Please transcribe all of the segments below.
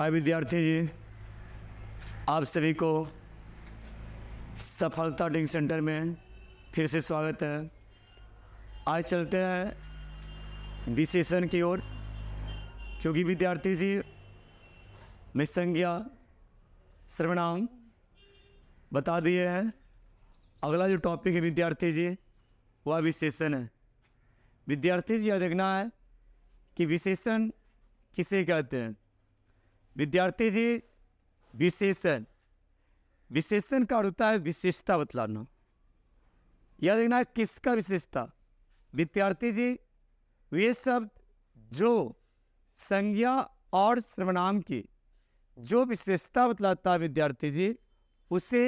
हाय विद्यार्थी जी, आप सभी को सफलता टीचिंग सेंटर में फिर से स्वागत है। आज चलते हैं विशेषण की ओर, क्योंकि विद्यार्थी जी मैं संज्ञा सर्वनाम बता दिए हैं। अगला जो टॉपिक है विद्यार्थी जी वह विशेषण है। विद्यार्थी जी यह देखना है कि विशेषण किसे कहते हैं। विद्यार्थी जी विशेषण का अर्थ होता है विशेषता बतलाना। यह देखना है किसका विशेषता। विद्यार्थी जी वे शब्द जो संज्ञा और सर्वनाम की जो विशेषता बतलाता है विद्यार्थी जी उसे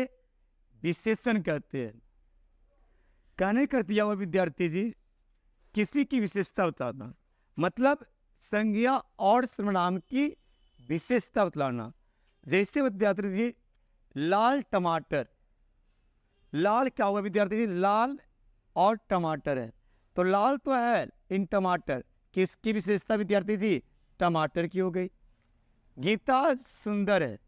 विशेषण कहते हैं। कहने कर दिया हुआ विद्यार्थी जी किसी की विशेषता बताना, मतलब संज्ञा और सर्वनाम की विशेषता बतलाना। जैसे विद्यार्थी जी लाल टमाटर, लाल क्या हुआ विद्यार्थी जी? लाल और टमाटर है, तो लाल तो है इन टमाटर, किसकी विशेषता विद्यार्थी जी? टमाटर की हो गई। गीता सुंदर है,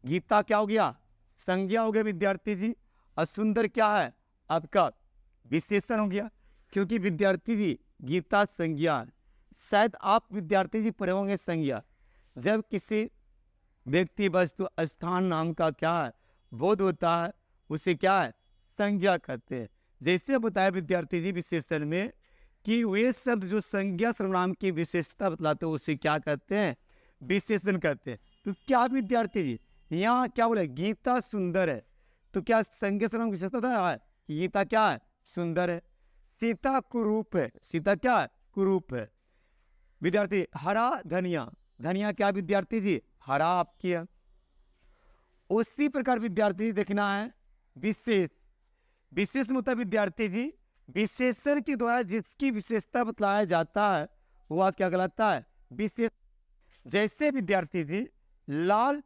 गीता क्या हो गया? संज्ञा हो गया विद्यार्थी जी, और सुंदर क्या है? आपका विशेषण हो गया, क्योंकि विद्यार्थी जी गीता संज्ञा है। शायद आप विद्यार्थी जी पढ़े होंगे संज्ञा, जब किसी व्यक्ति वस्तु स्थान नाम का क्या है बोध होता है उसे क्या है? संज्ञा कहते हैं। जैसे बताया विद्यार्थी जी विशेषण में कि वे शब्द जो संज्ञा सर्वनाम की विशेषता बतलाते हैं उसे क्या कहते हैं? विशेषण कहते हैं। तो क्या विद्यार्थी जी यहाँ क्या बोले? गीता सुंदर है, तो क्या संज्ञा सर्वनाम की विशेषता है कि गीता क्या है? सुंदर है। सीता कुरूप है, सीता क्या है? कुरूप है। विद्यार्थी हरा धनिया, धनिया क्या विद्यार्थी जी? हरा आपकी है। उसी प्रकार विद्यार्थी देखना है विशेष, विशेष मतलब विद्यार्थी जी विशेषण के द्वारा जिसकी विशेषता बतलाया जाता है वह क्या कहलाता है? विशेष। जैसे विद्यार्थी जी लाल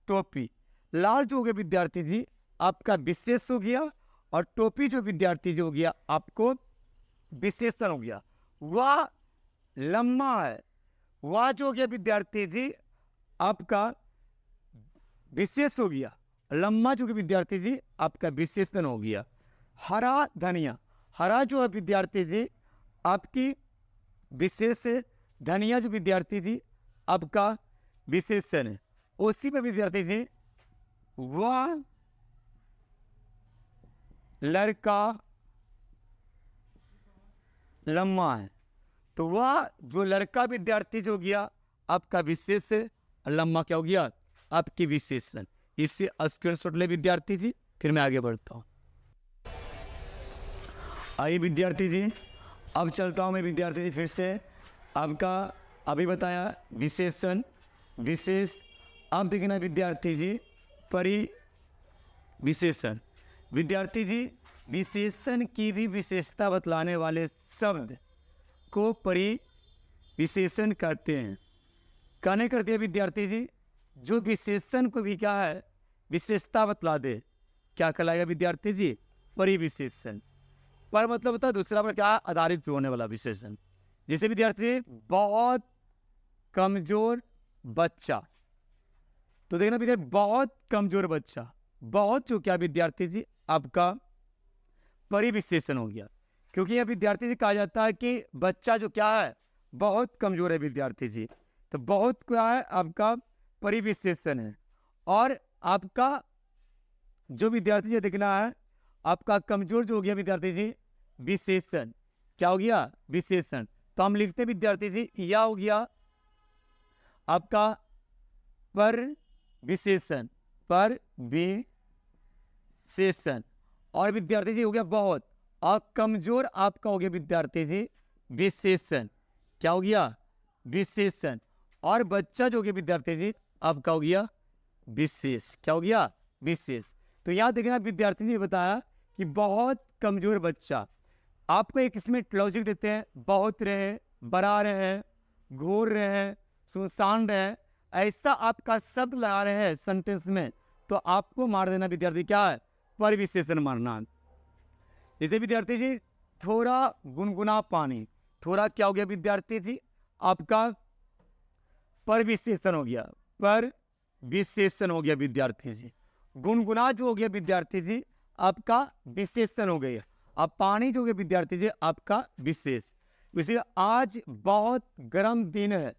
टोपी, लाल जो हो गया विद्यार्थी जी आपका विशेष हो गया, और टोपी जो विद्यार्थी जो हो गया आपको विशेषण हो गया। वह लम्बा है, वह जो हो गया विद्यार्थी जी आपका विशेष हो गया। लम्बा जो कि विद्यार्थी जी आपका विशेषण हो गया। हरा धनिया, हरा जो है विद्यार्थी जी आपकी विशेष है, धनिया जो विद्यार्थी जी आपका विशेषण है। उसी में विद्यार्थी जी वह लड़का लम्बा है, तो वह जो लड़का विद्यार्थी जो गया आपका विशेष है, लम्बा क्या हो गया? आपकी विशेषण। इससे स्क्रीनशॉट ले विद्यार्थी जी, फिर मैं आगे बढ़ता हूँ। आइए विद्यार्थी जी अब चलता हूँ मैं विद्यार्थी जी फिर से आपका अभी बताया विशेषण विशेष। अब देखना विद्यार्थी जी परिविशेषण। विद्यार्थी जी विशेषण की भी विशेषता बतलाने वाले शब्द को परिविशेषण कहते हैं। कहने कर दिया विद्यार्थी जी जो विशेषण को भी क्या है? विशेषता बतला दे, क्या कहलाएगा विद्यार्थी जी? परिविशेषण। पर मतलब होता है दूसरा पर क्या? आधारित होने वाला विशेषण। जैसे विद्यार्थी बहुत कमजोर बच्चा, तो देखना विद्यार्थी बहुत कमजोर बच्चा, बहुत जो क्या विद्यार्थी जी आपका परिविशेषण हो गया, क्योंकि यह विद्यार्थी जी कहा जाता है कि बच्चा जो क्या है? बहुत कमजोर है विद्यार्थी जी, तो बहुत क्या है? आपका परिविशेषण है। और आपका जो विद्यार्थी जी देखना है आपका कमजोर जो हो गया विद्यार्थी जी विशेषण, क्या हो गया? विशेषण। तो हम लिखते विद्यार्थी जी यह हो गया आपका पर विशेषण, पर विशेषण। और विद्यार्थी जी हो गया बहुत, और कमजोर आपका हो गया विद्यार्थी जी विशेषण, क्या हो गया? विशेषण। और बच्चा जो हो गया विद्यार्थी जी आपका हो गया विशेष, क्या हो गया? विशेष। तो यहाँ देखना विद्यार्थी ने बताया कि बहुत कमजोर बच्चा, आपको एक इसमें लॉजिक देते हैं, बहुत रहे, बड़ा रहे, घोर रहे, सुनसान रहे, ऐसा आपका शब्द लगा रहे हैं सेंटेंस में, तो आपको मार देना विद्यार्थी क्या है? परिविशेषण मारना। जैसे विद्यार्थी जी थोड़ा गुनगुना पानी, थोड़ा क्या हो गया विद्यार्थी जी आपका परिविशेषण हो गया। पर विशेषण हो गया विद्यार्थी जी। गुनगुना जो हो गया विद्यार्थी जी आपका विशेषण हो गया। अब पानी जो हो गया विद्यार्थी जी आपका विशेष। इसलिए आज बहुत गर्म दिन है,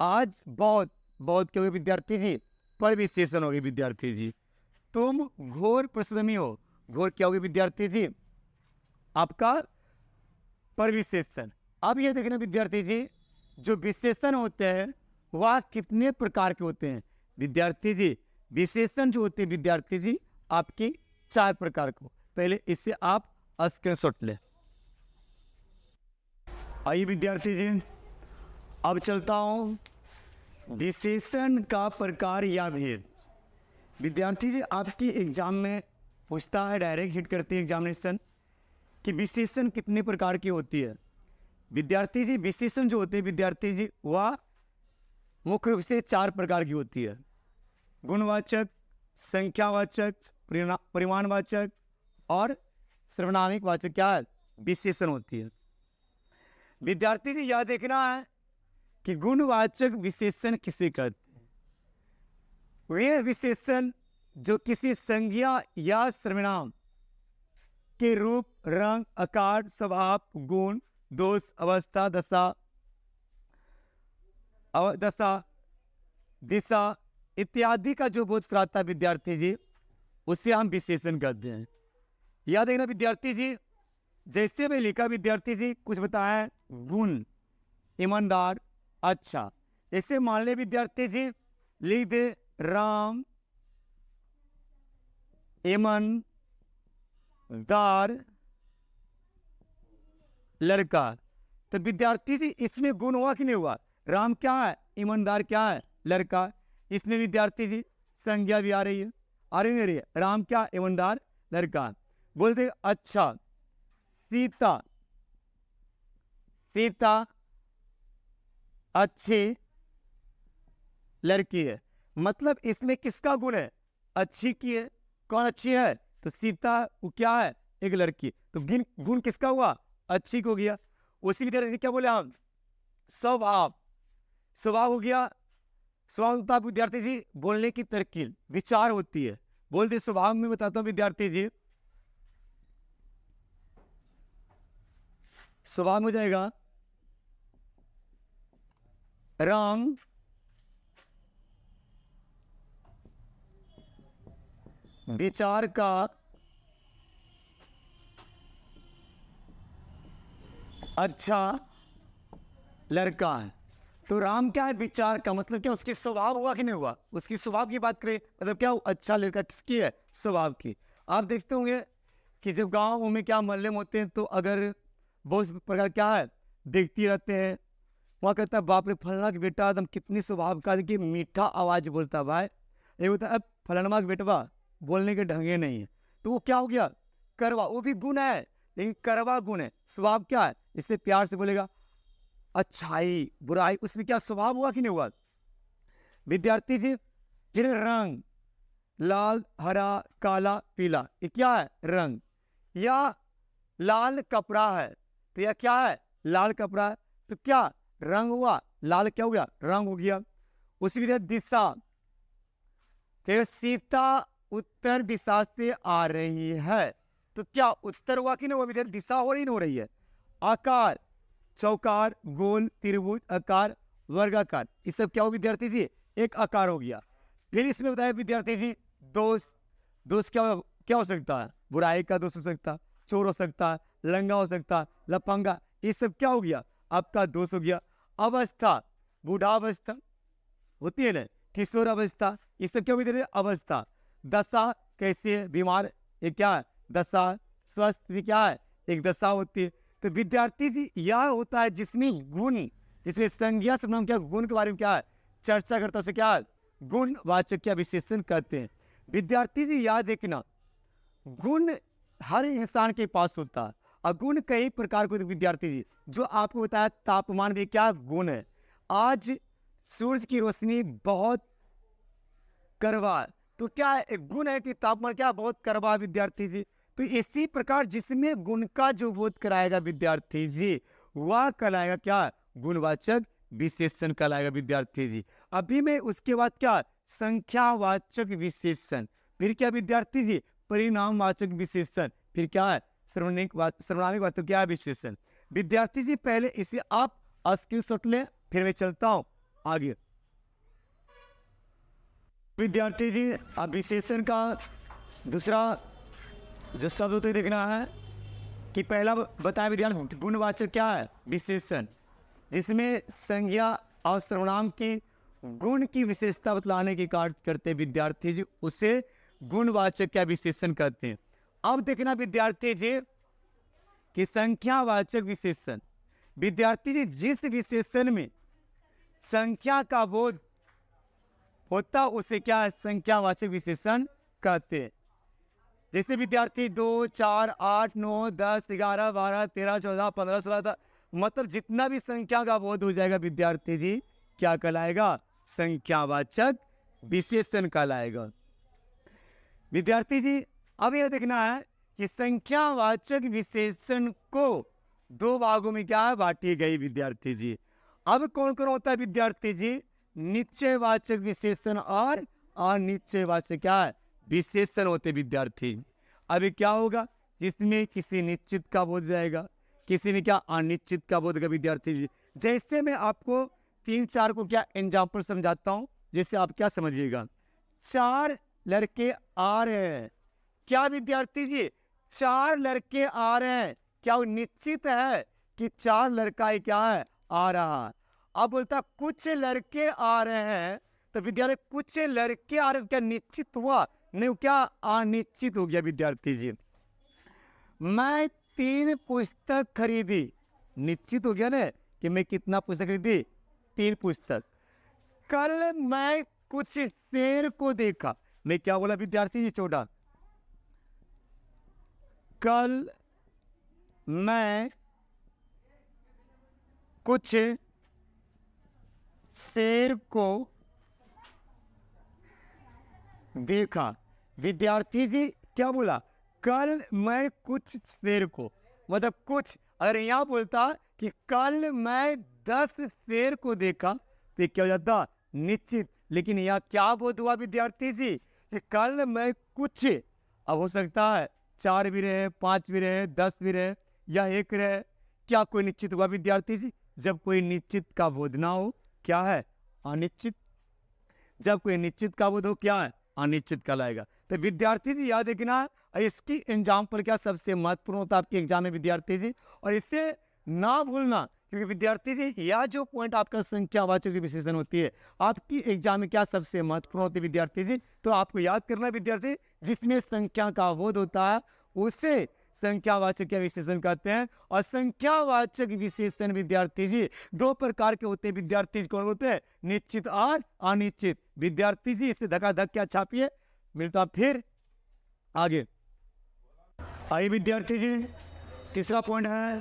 आज बहुत बहुत क्या हो गया विद्यार्थी जी, पर विशेषण हो गया विद्यार्थी जी। तुम घोर परिश्रमी हो, घोर क्या हो गया विद्यार्थी जी आपका पर विशेषण। अब ये देखना विद्यार्थी जी जो विशेषण होते हैं वह कितने प्रकार के होते हैं विद्यार्थी जी। विशेषण जो होते हैं विद्यार्थी जी आपकी 4 प्रकार को, पहले इससे आप स्क्रीनशॉट लें। आइए विद्यार्थी जी अब चलता हूं विशेषण का प्रकार या भेद। विद्यार्थी जी आपकी एग्जाम में पूछता है, डायरेक्ट हिट करती है एग्जामिनेशन कि विशेषण कितने प्रकार की होती है। विद्यार्थी जी विशेषण जो होते हैं विद्यार्थी जी वह मुख्य रूप से 4 प्रकार की होती है। गुणवाचक, संख्यावाचक, परिमाणवाचक और सर्वनामिक वाचक क्या है विशेषण होती है। विद्यार्थी जी यह देखना है कि गुणवाचक विशेषण किसे कहते हैं। वे विशेषण जो किसी संज्ञा या सर्वनाम के रूप, रंग, आकार, स्वभाव, गुण, दोष, अवस्था, दशा, दिशा इत्यादि का जो बोध कराता है विद्यार्थी जी उसे हम विशेषण कहते हैं। याद देखना विद्यार्थी जी जैसे मैं लिखा विद्यार्थी जी कुछ बताया गुण, ईमानदार, अच्छा। जैसे मान ले विद्यार्थी जी लिख दे राम ईमानदार लड़का, तो विद्यार्थी जी इसमें गुण हुआ कि नहीं हुआ। राम क्या है, ईमानदार क्या है, लड़का। इसमें विद्यार्थी जी संज्ञा भी आ रही है, आ रही नहीं रही है। राम क्या, ईमानदार लड़का। बोलते अच्छा सीता, सीता अच्छी लड़की है। मतलब इसमें किसका गुण है, अच्छी की है। कौन अच्छी है, तो सीता वो क्या है, एक लड़की। तो गुण किसका हुआ, अच्छी को गया। उसी विद्यार्थी क्या बोले हम, स्वभाव, स्वभाव हो गया। स्वभाव होता है विद्यार्थी जी बोलने की तरकीब, विचार होती है। बोलते स्वभाव में बताता हूं विद्यार्थी जी, स्वभाव में हो जाएगा रंग, विचार का अच्छा लड़का है। तो राम क्या है, विचार का। मतलब क्या उसकी स्वभाव हुआ कि नहीं हुआ, उसकी स्वभाव की बात करें मतलब क्या अच्छा लड़का किसकी है, स्वभाव की। आप देखते होंगे कि जब गाँव में क्या मोहल्ले में होते हैं तो अगर बहुत प्रकार क्या है देखती रहते हैं, वहाँ कहता है बाप रे फलना के बेटा एकदम कितनी स्वभाव का, देखिए मीठा आवाज बोलता भाई। ये होता है अब फलाना के बेटवा बोलने के ढंगे नहीं है, तो वो क्या हो गया करवा। वो भी गुण है लेकिन करवा गुण है। स्वभाव क्या है, इससे प्यार से बोलेगा। अच्छाई, बुराई, उसमें क्या स्वभाव हुआ कि नहीं हुआ विद्यार्थी जी। फिर रंग, लाल, हरा, काला, पीला, ये क्या है रंग। या लाल कपड़ा है तो यह क्या है, लाल कपड़ा है, तो क्या रंग हुआ, लाल क्या हो गया, रंग हो गया। उसी विधि दिशा, फिर सीता उत्तर दिशा से आ रही है, तो क्या उत्तर हुआ कि नहीं हुआ विद्यार्थी, दिशा हो रही नहीं हो रही है। आकार, चौकार, गोल, त्रिभुज, आकार, वर्गाकार, ये सब क्या हो विद्यार्थी जी, एक आकार हो गया। फिर इसमें बताया विद्यार्थी जी दोष, दोष क्या हो सकता है, बुराई का दोष हो सकता है, चोर हो सकता है, लंगा हो सकता है, लफंगा, ये सब क्या हो गया आपका दोष हो गया। अवस्था, बूढ़ावस्था होती है ना, किशोर अवस्था, ये सब क्या विद्यार्थी अवस्था। दशा कैसे है, बीमार, ये क्या है दशा। स्वस्थ भी क्या है, एक दशा होती है। तो विद्यार्थी जी यह होता है जिसमें गुण, जिसमें संज्ञा सर्वनाम क्या गुण के बारे में क्या है चर्चा करता है, उसे क्या है गुणवाचक क्या विशेषण कहते हैं। विद्यार्थी जी याद देखना गुण हर इंसान के पास होता है और गुण कई प्रकार के विद्यार्थी जी। जो आपको बताया तापमान भी क्या गुण है। आज सूरज की रोशनी बहुत करवा है, तो क्या है एक गुण है कि तापमान क्या बहुत करवा विद्यार्थी जी। तो इसी प्रकार जिसमें गुण का जो बोध कराएगा विद्यार्थी जी वह कहलाएगा क्या गुणवाचक विशेषण कहलाएगा विद्यार्थी जी। अभी में उसके बाद क्या, संख्यावाचक विशेषण, फिर क्या विद्यार्थी जी, परिणामवाचक विशेषण, फिर क्या है, सर्वनामिक वाचक क्या है, विशेषण। विद्यार्थी जी पहले इसे आप स्क्रीनशॉट लें, फिर मैं चलता हूं आगे। विद्यार्थी जी अब विशेषण का दूसरा जो शब्द होते देखना है कि पहला बताया विद्यार्थी गुणवाचक क्या है, विशेषण, जिसमें संज्ञा और सर्वनाम की गुण की विशेषता बतलाने की कार्य करते विद्यार्थी जी, उसे गुणवाचक क्या विशेषण कहते हैं। अब देखना विद्यार्थी जी कि संख्यावाचक विशेषण, विद्यार्थी जी जिस विशेषण में संख्या का बोध होता उसे क्या है, संख्यावाचक विशेषण कहते हैं। जैसे विद्यार्थी 2, 4, 8, 9, 10, 11, 12, 13, 14, 15, 16, मतलब जितना भी संख्या का बोध हो जाएगा विद्यार्थी जी क्या कहलाएगा, संख्यावाचक विशेषण कहलाएगा। विद्यार्थी जी अब यह देखना है कि संख्यावाचक विशेषण को दो भागों में क्या है, बांटी गई विद्यार्थी जी। अब कौन कौन होता है विद्यार्थी जी, निश्चयवाचक विशेषण और अनिश्चयवाचक क्या है, विशेषण होते विद्यार्थी। अभी क्या होगा, जिसमें किसी निश्चित का बोध जाएगा, किसी में क्या अनिश्चित का बोध होगा विद्यार्थी जी। जैसे मैं आपको 3-4 को क्या एग्जाम्पल समझाता हूं, जैसे आप क्या समझिएगा। 4 लड़के आ रहे हैं, क्या विद्यार्थी जी 4 लड़के आ रहे हैं, क्या वो निश्चित है कि 4 लड़का ही क्या है, आ रहा है। अब बोलता कुछ लड़के आ रहे हैं, तो विद्यार्थी कुछ लड़के आ रहे हैं, क्या निश्चित हुआ, नहीं क्या अनिश्चित हो गया विद्यार्थी जी। मैं 3 पुस्तक खरीदी, निश्चित हो गया ना कि मैं कितना पुस्तक खरीदी, 3 पुस्तक। कल मैं कुछ शेर को देखा, मैं क्या बोला विद्यार्थी जी, 14। कल मैं कुछ शेर को देखा, विद्यार्थी जी क्या बोला, कल मैं कुछ शेर को, मतलब कुछ, अगर यहां बोलता कि कल मैं 10 शेर को देखा तो क्या हो जाता, निश्चित। लेकिन यह क्या बोध हुआ विद्यार्थी जी कि कल मैं कुछ, अब हो सकता है 4 भी रहे, 5 भी रहे, 10 भी रहे या 1 रहे, क्या कोई निश्चित हुआ विद्यार्थी जी। जब कोई निश्चित का बोध ना हो क्या है, अनिश्चित। जब कोई निश्चित का बोध हो क्या है, अनिश्चित कहलाएगा। तो विद्यार्थी जी याद रखना, इसकी एग्जाम्पल क्या सबसे महत्वपूर्ण होता है आपके एग्जाम में विद्यार्थी जी, और इसे ना भूलना, क्योंकि विद्यार्थी जी यह जो पॉइंट आपका संख्यावाचक विशेषण होती है आपकी एग्जाम में क्या सबसे महत्वपूर्ण होती है विद्यार्थी जी, तो आपको याद करना विद्यार्थी, जिसमें संख्या का बोध होता है उसे संख्यावाचक विशेषण कहते हैं। और संख्यावाचक विशेषण विद्यार्थी जी 2 प्रकार के होते हैं विद्यार्थी, कौन होते हैं, निश्चित और अनिश्चित। विद्यार्थी जी इसे धक्का क्या छापिए, मिलता फिर आगे। आइए विद्यार्थी जी तीसरा पॉइंट है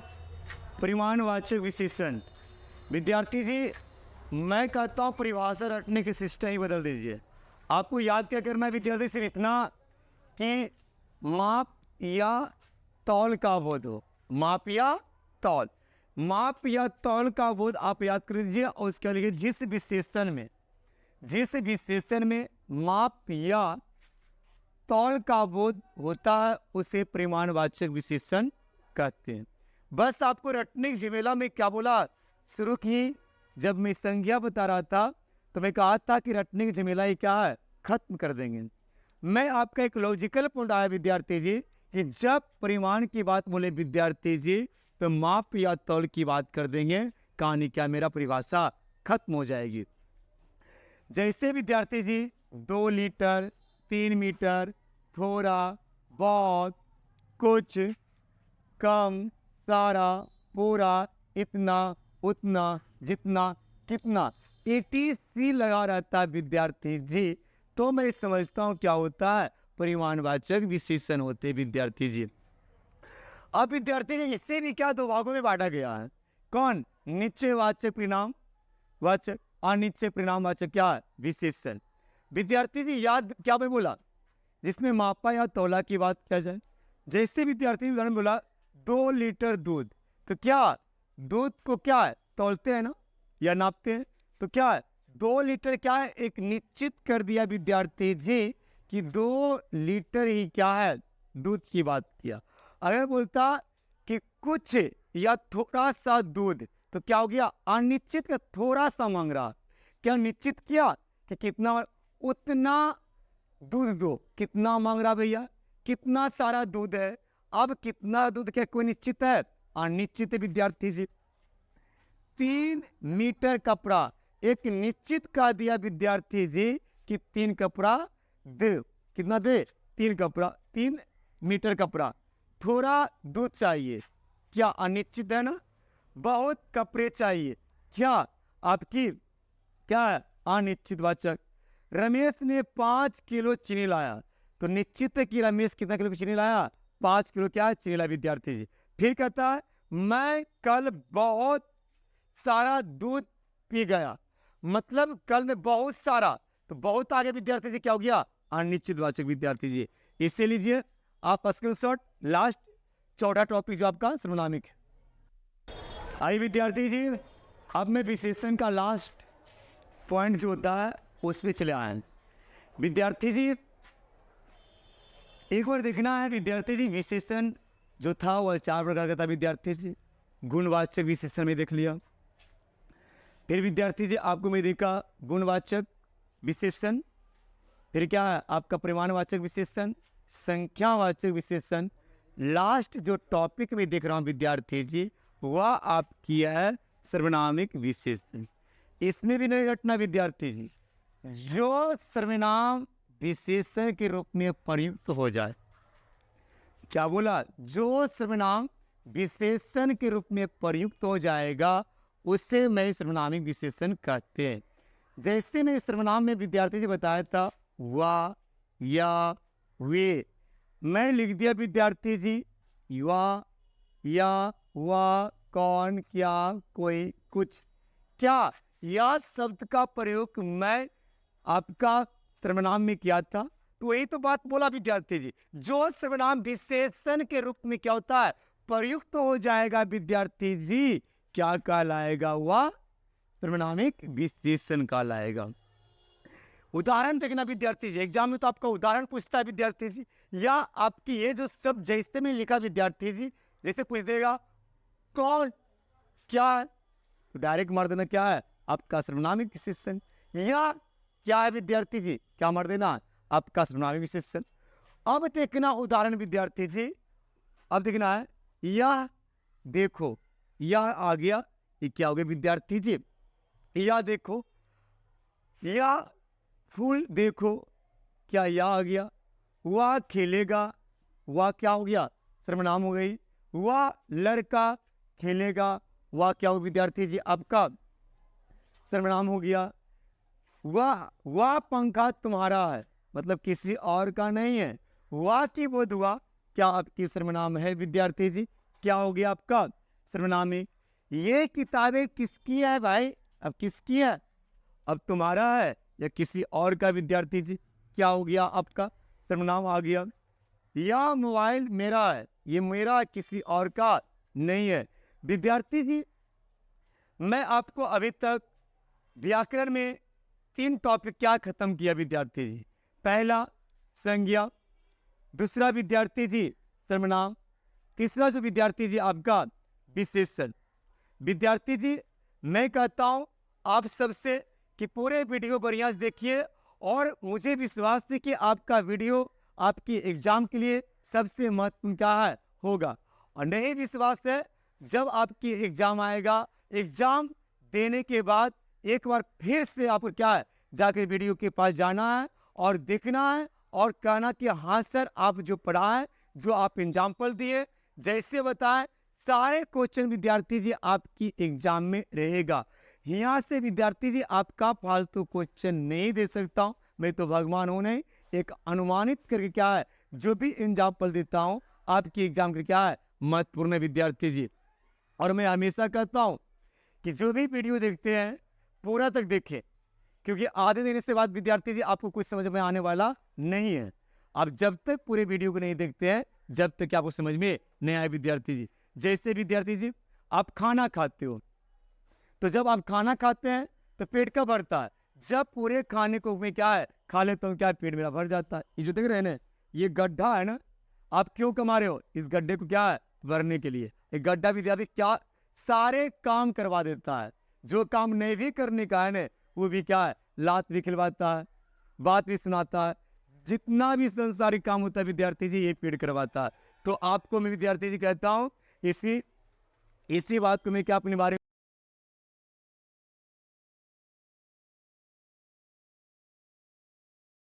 परिमाणवाचक विशेषण। विद्यार्थी जी मैं कहता हूँ परिभाषा रटने के सिस्टम ही बदल दीजिए। आपको याद क्या करना है विद्यार्थी, सिर्फ इतना कि माप या तौल का बोध हो, माप या तौल, माप या तौल का बोध आप याद कर लीजिए। और उसके लिए जिस विशेषण में माप या तौल का बोध होता है उसे परिमाणवाचक विशेषण कहते हैं। बस आपको रटने की झमेला में क्या बोला शुरू की, जब मैं संज्ञा बता रहा था तो मैं कहा था कि रटने की झमेला ही क्या है, खत्म कर देंगे। मैं आपका एक लॉजिकल पॉइंट आया विद्यार्थी जी कि जब परिमाण की बात बोले विद्यार्थी जी तो माप या तौल की बात कर देंगे, कहानी क्या मेरा परिभाषा खत्म हो जाएगी। जैसे विद्यार्थी जी 2 लीटर, 3 मीटर, थोड़ा, बहुत, कुछ, कम, सारा, पूरा, इतना, उतना, जितना, कितना, ETC लगा रहता है विद्यार्थी जी, तो मैं समझता हूं क्या होता है, परिमाणवाचक विशेषण होते विद्यार्थी जी। अब विद्यार्थी जी इससे भी क्या 2 भागों में बांटा गया है, कौन, निश्चयवाचक परिणामवाचक, अनिश्चय परिणामवाचक क्या है, विशेषण। विद्यार्थी जी याद क्या मैं बोला, जिसमें मापा या तौला की बात किया जाए। जैसे विद्यार्थी उदाहरण बोला 2 लीटर दूध, तो क्या दूध को क्या है, तौलते हैं ना या नापते हैं, तो क्या है 2 लीटर क्या है, एक निश्चित कर दिया विद्यार्थी जी कि 2 लीटर ही क्या है दूध की बात किया। अगर बोलता कि कुछ या थोड़ा सा दूध तो क्या हो गया, अनिश्चित का थोड़ा सा मांग रहा। क्या निश्चित किया कि कितना, उतना दूध दो। कितना मांग रहा भैया, कितना सारा दूध है। अब कितना दूध क्या कोई निश्चित है, अनिश्चित है विद्यार्थी जी। 3 मीटर कपड़ा, एक निश्चित का दिया विद्यार्थी जी कि 3 कपड़ा दे। कितना दे, 3 कपड़ा, 3 मीटर कपड़ा। थोड़ा दूध चाहिए, क्या अनिश्चित है ना। बहुत कपड़े चाहिए, क्या आपकी क्या है, अनिश्चित वाचक। रमेश ने 5 किलो चीनी लाया, तो निश्चित है कि रमेश कितना किलो की चीनी लाया, 5 किलो क्या है चीनी लाया विद्यार्थी जी। फिर कहता है मैं कल बहुत सारा दूध पी गया, मतलब कल में बहुत सारा, तो बहुत आगे विद्यार्थी जी क्या हो गया, अनिश्चित वाचक विद्यार्थी जी। इससे लीजिए आप स्क्रीनशॉट। लास्ट चौथा टॉपिक जो आपका सर्वनामिक है। आइए विद्यार्थी जी, अब मैं विशेषण का लास्ट पॉइंट जो होता है उस पर चले आए हैं। विद्यार्थी जी एक बार देखना है विद्यार्थी जी, विशेषण जो था वह 4 प्रकार का था विद्यार्थी जी। गुणवाचक विशेषण में देख लिया। फिर विद्यार्थी जी आपको मैं देखा गुणवाचक विशेषण, फिर क्या है आपका परिमाणवाचक विशेषण, संख्यावाचक विशेषण। लास्ट जो टॉपिक में देख रहा हूँ विद्यार्थी जी वह आपकी है सर्वनामिक विशेषण। इसमें भी नहीं रटना विद्यार्थी जी, जो सर्वनाम विशेषण के रूप में प्रयुक्त हो जाए। क्या बोला, जो सर्वनाम विशेषण के रूप में प्रयुक्त हो जाएगा उससे मैं सर्वनामिक विशेषण कहते हैं। जैसे मैं सर्वनाम में विद्यार्थी जी बताया था वह, या, वे, मैं लिख दिया विद्यार्थी जी वह, या, वह, कौन, क्या, कोई, कुछ। क्या यह शब्द का प्रयोग मैं आपका सर्वनाम में किया था, तो वही तो बात बोला विद्यार्थी जी। जो सर्वनाम विशेषण के रूप में क्या होता है प्रयुक्त हो जाएगा विद्यार्थी जी, क्या कहलाएगा, वह सर्वनामिक विशेषण कहलाएगा। उदाहरण देखना विद्यार्थी जी, एग्जाम में तो आपका उदाहरण पूछता है विद्यार्थी जी, या आपकी ये जो शब्द जैसे में लिखा विद्यार्थी जी, जैसे पूछ देगा कौन, क्या है, तो डायरेक्ट मार देना क्या है आपका सर्वनामिक विशेषण। या क्या है विद्यार्थी जी, क्या मार देना आपका सर्वनामिक विशेषण। अब देखना उदाहरण विद्यार्थी जी, अब देखना है यह देखो, यह आ गया, ये क्या हो गया विद्यार्थी जी, यह देखो, यह फूल देखो, क्या यह आ गया। वह खेलेगा, वह क्या हो गया सर्वनाम हो गई। वह लड़का खेलेगा, वह क्या हो विद्यार्थी जी आपका सर्वनाम हो गया। वह पंखा तुम्हारा है, मतलब किसी और का नहीं है। वह की बोध हुआ, क्या आपकी सर्वनाम है विद्यार्थी जी, क्या हो गया आपका सर्वनामी। ये किताबें किसकी है भाई, अब किसकी है, अब तुम्हारा है या किसी और का विद्यार्थी जी, क्या हो गया आपका सर्वनाम आ गया। यह मोबाइल मेरा है, ये मेरा किसी और का नहीं है विद्यार्थी जी। मैं आपको अभी तक व्याकरण में 3 टॉपिक क्या खत्म किया विद्यार्थी जी। पहला संज्ञा, दूसरा विद्यार्थी जी सर्वनाम, तीसरा जो विद्यार्थी जी आपका विशेषण। विद्यार्थी जी मैं कहता हूं आप सबसे कि पूरे वीडियो बढ़िया से देखिए, और मुझे विश्वास है कि आपका वीडियो आपकी एग्जाम के लिए सबसे महत्वपूर्ण क्या है होगा। और नहीं विश्वास है, जब आपकी एग्जाम आएगा, एग्जाम देने के बाद एक बार फिर से आपको क्या है जाकर वीडियो के पास जाना है और देखना है और कहना कि हाँ सर आप जो पढ़ाएं, जो आप एग्जाम्पल दिए, जैसे बताएं, सारे क्वेश्चन विद्यार्थी जी आपकी एग्जाम में रहेगा। यहाँ से विद्यार्थी जी आपका फालतू क्वेश्चन नहीं दे सकता हूँ, मैं तो भगवान हूँ नहीं, एक अनुमानित करके क्या है जो भी एग्जाम्पल देता हूँ आपकी एग्जाम के क्या है महत्वपूर्ण है विद्यार्थी जी। और मैं हमेशा कहता हूँ कि जो भी वीडियो देखते हैं पूरा तक देखें, क्योंकि आधे देने से बाद विद्यार्थी जी आपको कुछ समझ में आने वाला नहीं है। आप जब तक पूरे वीडियो को नहीं देखते हैं जब तक आपको समझ में नहीं आए विद्यार्थी जी। जैसे विद्यार्थी जी आप खाना खाते हो, तो जब आप खाना खाते हैं तो पेट कब भरता है, जब पूरे खाने को मैं क्या है खा लेता हूँ, क्या है, पेट मेरा भर जाता है। ये जो देख रहे हैं ना, ये गड्ढा है ना, आप क्यों कमा रहे हो? इस गड्ढे को क्या है, भरने के लिए। एक गड्ढा विद्यार्थी क्या सारे काम करवा देता है, जो काम नहीं भी करने का है ना, वो भी क्या है, लात भी खिलवाता है, बात भी सुनाता है, जितना भी संसारिक काम होता है विद्यार्थी जी ये पेड़ करवाता है। तो आपको मैं विद्यार्थी जी कहता हूँ, इसी बात को मैं क्या अपने बारे